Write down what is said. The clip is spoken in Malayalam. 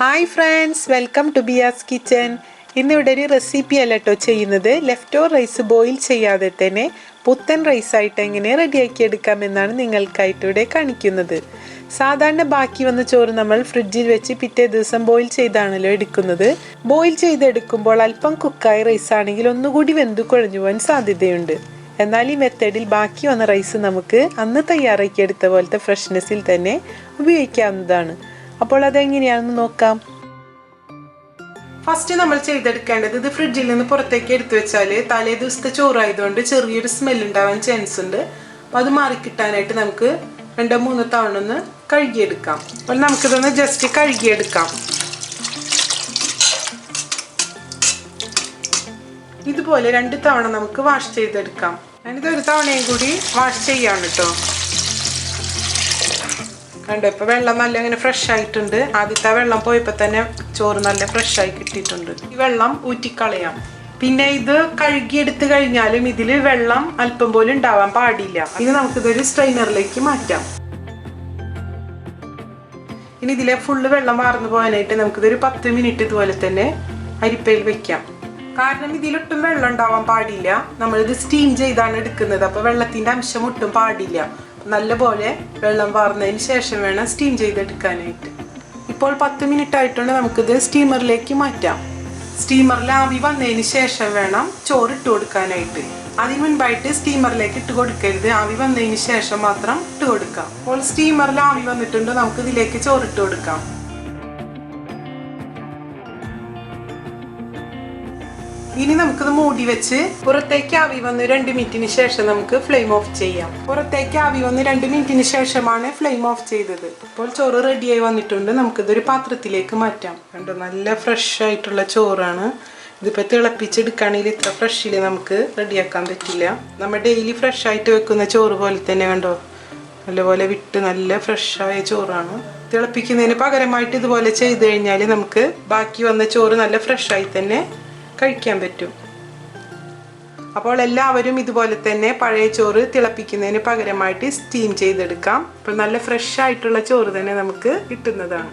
Hi friends, welcome to Biya's kitchen. ഇന്നിവിടെ ഒരു റെസിപ്പി അല്ല കേട്ടോ ചെയ്യുന്നത്. ലെഫ്റ്റ് ഓവർ റൈസ് ബോയിൽ ചെയ്യാതെ തന്നെ പുത്തൻ റൈസായിട്ട് എങ്ങനെ റെഡിയാക്കി എടുക്കാമെന്നാണ് നിങ്ങൾക്കായിട്ട് ഇവിടെ കാണിക്കുന്നത്. സാധാരണ ബാക്കി വന്ന ചോറ് നമ്മൾ ഫ്രിഡ്ജിൽ വെച്ച് പിറ്റേ ദിവസം ബോയിൽ ചെയ്താണല്ലോ എടുക്കുന്നത്. ബോയിൽ ചെയ്തെടുക്കുമ്പോൾ അല്പം കുക്കായ റൈസ് ആണെങ്കിൽ ഒന്നുകൂടി വെന്തു കുഴഞ്ഞു പോകാൻ സാധ്യതയുണ്ട്. എന്നാൽ ഈ മെത്തേഡിൽ ബാക്കി വന്ന റൈസ് നമുക്ക് അന്ന് തയ്യാറാക്കി എടുത്ത പോലത്തെ ഫ്രഷ്നെസ്സിൽ തന്നെ ഉപയോഗിക്കാവുന്നതാണ്. അപ്പോൾ അതെങ്ങനെയാണെന്ന് നോക്കാം. ഫസ്റ്റ് നമ്മൾ ചെയ്തെടുക്കേണ്ടത്, ഇത് ഫ്രിഡ്ജിൽ നിന്ന് പുറത്തേക്ക് എടുത്തു വെച്ചാൽ തലേ ദിവസത്തെ ചോറായതുകൊണ്ട് ചെറിയൊരു സ്മെൽ ഉണ്ടാവാൻ ചാൻസ് ഉണ്ട്. അപ്പോൾ അത് മാറിക്കിട്ടാനായിട്ട് നമുക്ക് 2-3 തവണ ഒന്ന് കഴുകിയെടുക്കാം. അപ്പോൾ നമുക്കിതൊന്ന് ജസ്റ്റ് കഴുകിയെടുക്കാം. ഇതുപോലെ 2 തവണ നമുക്ക് വാഷ് ചെയ്തെടുക്കാം. ഞാനിത് 1 തവണയും കൂടി വാഷ് ചെയ്യാണ് കേട്ടോ. കണ്ടോ, ഇപ്പോൾ വെള്ളം നല്ല ഇങ്ങനെ ഫ്രഷ് ആയിട്ടുണ്ട്. ആദ്യത്തെ വെള്ളം പോയപ്പോൾ തന്നെ ചോറ് നല്ല ഫ്രഷ് ആയി കിട്ടിയിട്ടുണ്ട്. ഈ വെള്ളം ഊറ്റിക്കളയാം. പിന്നെ ഇത് കഴുകിയെടുത്ത് കഴിഞ്ഞാലും ഇതിൽ വെള്ളം അല്പം പോലും ഉണ്ടാവാൻ പാടില്ല. ഇനി നമുക്കിതൊരു സ്ട്രെയിനറിലേക്ക് മാറ്റാം. ഇനി ഇതിലെ ഫുള്ള് വെള്ളം വാർന്നു പോകാനായിട്ട് നമുക്കിതൊരു 10 മിനിറ്റ് ഇതുപോലെ തന്നെ അരിപ്പയിൽ വെക്കാം. കാരണം ഇതിലൊട്ടും വെള്ളം ഉണ്ടാവാൻ പാടില്ല. നമ്മളിത് സ്റ്റീം ചെയ്താണ് എടുക്കുന്നത്. അപ്പോൾ വെള്ളത്തിൻ്റെ അംശം ഒട്ടും പാടില്ല. നല്ലപോലെ വെള്ളം വാർന്നതിന് ശേഷം വേണം സ്റ്റീം ചെയ്തെടുക്കാനായിട്ട്. ഇപ്പോൾ 10 മിനിറ്റ് ആയിട്ടുണ്ട്. നമുക്കിത് സ്റ്റീമറിലേക്ക് മാറ്റാം. സ്റ്റീമറിൽ ആവി വന്നതിന് ശേഷം വേണം ചോറ് ഇട്ട് കൊടുക്കാനായിട്ട്. അതിന് മുൻപായിട്ട് സ്റ്റീമറിലേക്ക് ഇട്ട് കൊടുക്കരുത്. ആവി വന്നതിന് ശേഷം മാത്രം ഇട്ട് കൊടുക്കാം. അപ്പോൾ സ്റ്റീമറിൽ ആവി വന്നിട്ടുണ്ട്. നമുക്ക് ഇതിലേക്ക് ചോറിട്ട് കൊടുക്കാം. ഇനി നമുക്കിത് മൂടി വെച്ച് പുറത്തേക്ക് ആവി വന്ന് 2 മിനിറ്റിന് ശേഷം നമുക്ക് ഫ്ലെയിം ഓഫ് ചെയ്യാം. പുറത്തേക്ക് ആവി വന്ന് 2 മിനിറ്റിന് ശേഷമാണ് ഫ്ലെയിം ഓഫ് ചെയ്തത്. അപ്പോൾ ചോറ് റെഡിയായി വന്നിട്ടുണ്ട്. നമുക്കിതൊരു പാത്രത്തിലേക്ക് മാറ്റാം. കണ്ടോ, നല്ല ഫ്രഷ് ആയിട്ടുള്ള ചോറാണ്. ഇതിപ്പോൾ തിളപ്പിച്ചെടുക്കുകയാണെങ്കിൽ ഇത്ര ഫ്രഷിൽ നമുക്ക് റെഡിയാക്കാൻ പറ്റില്ല. നമ്മൾ ഡെയിലി ഫ്രഷ് ആയിട്ട് വെക്കുന്ന ചോറ് പോലെ തന്നെ കണ്ടോ, നല്ലപോലെ വിട്ട് നല്ല ഫ്രഷായ ചോറാണ്. തിളപ്പിക്കുന്നതിന് പകരമായിട്ട് ഇതുപോലെ ചെയ്ത് കഴിഞ്ഞാൽ നമുക്ക് ബാക്കി വന്ന ചോറ് നല്ല ഫ്രഷായി തന്നെ കഴിക്കാൻ പറ്റും. അപ്പോൾ എല്ലാവരും ഇതുപോലെ തന്നെ പഴയ ചോറ് തിളപ്പിക്കുന്നതിന് പകരമായിട്ട് സ്റ്റീം ചെയ്തെടുക്കാം. അപ്പോൾ നല്ല ഫ്രഷ് ആയിട്ടുള്ള ചോറ് തന്നെ നമുക്ക് കിട്ടുന്നതാണ്.